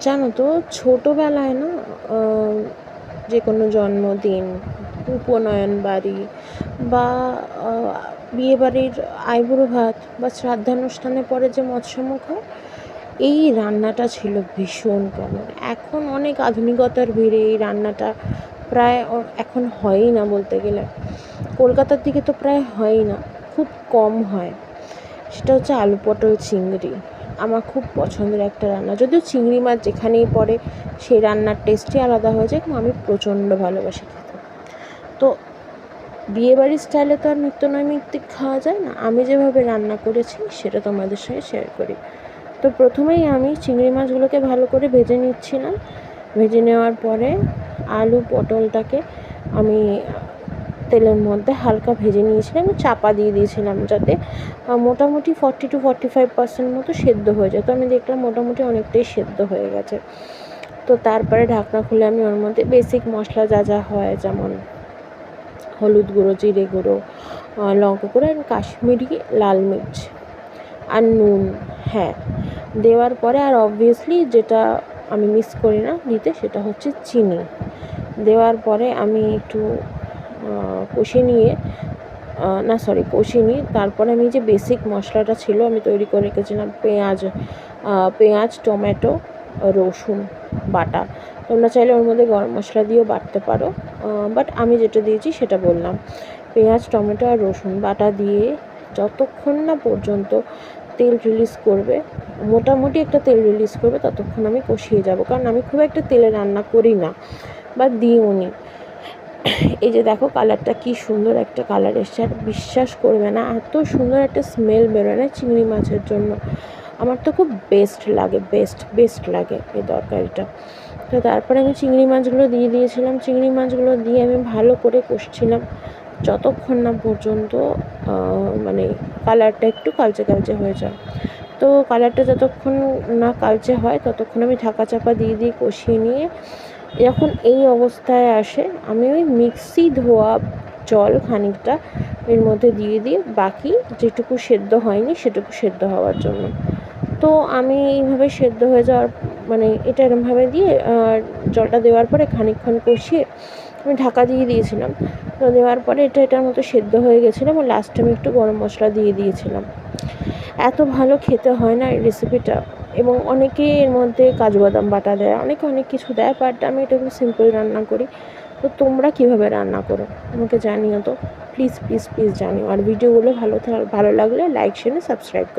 জানো তো, ছোটোবেলায় না যে কোনো জন্মদিন, উপনয়ন বাড়ি বা বিয়েবাড়ির আইবুড়ো ভাত বা শ্রাদ্ধানুষ্ঠানের পরে যে মৎস্যমুখ হয়, এই রান্নাটা ছিল ভীষণ কমন। এখন অনেক আধুনিকতার ভিড়ে এই রান্নাটা প্রায় এখন হয়ই না বলতে গেলে। কলকাতার দিকে তো প্রায় হয়ই না, খুব কম হয়। সেটা হচ্ছে আলু পটল চিংড়ি। আমার খুব পছন্দের একটা রান্না, যদিও চিংড়ি মাছ যেখানেই পড়ে সেই রান্নার টেস্টই আলাদা হয়ে যায়, কিন্তু আমি প্রচণ্ড ভালোবাসি খেতে। তো বিয়েবাড়ির স্টাইলে তো আর নিত্য নৈমিত্তিক খাওয়া যায় না, আমি যেভাবে রান্না করেছি সেটা তোমাদের সঙ্গে শেয়ার করি। তো প্রথমেই আমি চিংড়ি মাছগুলোকে ভালো করে ভেজে নিচ্ছিলাম। ভেজে নেওয়ার পরে আলু পটলটাকে আমি তেলের মধ্যে হালকা ভেজে নিয়েছিলাম, চাপা দিয়ে দিয়েছিলাম যাতে মোটামুটি 40-45% মতো সেদ্ধ হয়ে যায়। তো আমি দেখলাম মোটামুটি অনেকটাই সেদ্ধ হয়ে গেছে। তো তারপরে ঢাকনা খুলে আমি ওর মধ্যে বেসিক মশলা যা যা হয়, যেমন হলুদ গুঁড়ো, জিরে গুঁড়ো, লঙ্কা গুঁড়ো আর কাশ্মীরি লাল মির্চ আর নুন, হ্যাঁ, দেওয়ার পরে আর অবভিয়াসলি যেটা আমি মিস করি না দিতে, সেটা হচ্ছে চিনি। দেওয়ার পরে আমি একটু কষিয়ে নিয়ে কষিয়ে নিই। তারপরে আমি যে বেসিক মশলাটা ছিল আমি তৈরি করে রেখেছিলাম, পেঁয়াজ, টমেটো, রসুন বাটা। তোমরা চাইলে ওর মধ্যে গরম মশলা দিয়েও বাটতে পারো, বাট আমি যেটা দিয়েছি সেটা বললাম। পেঁয়াজ, টমেটো আর রসুন বাটা দিয়ে যতক্ষণ না পর্যন্ত তেল রিলিজ করবে, মোটামুটি একটা তেল রিলিজ করবে, ততক্ষণ আমি কষিয়ে যাব। কারণ আমি খুব একটা তেলে রান্না করি না বা দিইও নি। এই যে দেখো কালারটা কি সুন্দর একটা কালার এসছে, আর বিশ্বাস করবে না এত সুন্দর একটা স্মেল বেরোয় না চিংড়ি মাছের জন্য। আমার তো খুব বেস্ট লাগে এই তরকারিটা। তো তারপরে আমি চিংড়ি মাছগুলো দিয়ে দিয়েছিলাম। চিংড়ি মাছগুলো দিয়ে আমি ভালো করে কষছিলাম যতক্ষণ না পর্যন্ত মানে কালারটা একটু কালচে হয়ে যায়। তো কালারটা যতক্ষণ না কালচে হয় ততক্ষণ আমি ঢাকা চাপা দিয়ে কষিয়ে নিয়ে যখন এই অবস্থায় আসে, আমি ওই মিক্সি ধোয়া জল খানিকটা এর মধ্যে দিয়ে বাকি যেটুকু সেদ্ধ হয়নি সেটুকু সেদ্ধ হওয়ার জন্য। তো আমি এইভাবে সেদ্ধ হয়ে যাওয়ার এটা এরমভাবে দিয়ে জলটা দেওয়ার পরে খানিকক্ষণ কষিয়ে আমি ঢাকা দিয়ে দিয়েছিলাম। তো দেওয়ার পরে এটার মতো সেদ্ধ হয়ে গেছিলো এবং লাস্টে আমি একটু গরম মশলা দিয়ে দিয়েছিলাম। এত ভালো খেতে হয় না এই রেসিপিটা। এবং অনেকে এর মধ্যে কাজু বাদাম বাটা দেয়, অনেকে অনেক কিছু দেয়, বাট আমি এটা খুব সিম্পল রান্না করি। তো তোমরা কীভাবে রান্না করো আমাকে জানিও তো, প্লিজ জানিও। আর ভিডিওগুলো ভালো লাগলে লাইক, শেয়ার, সাবস্ক্রাইব করো।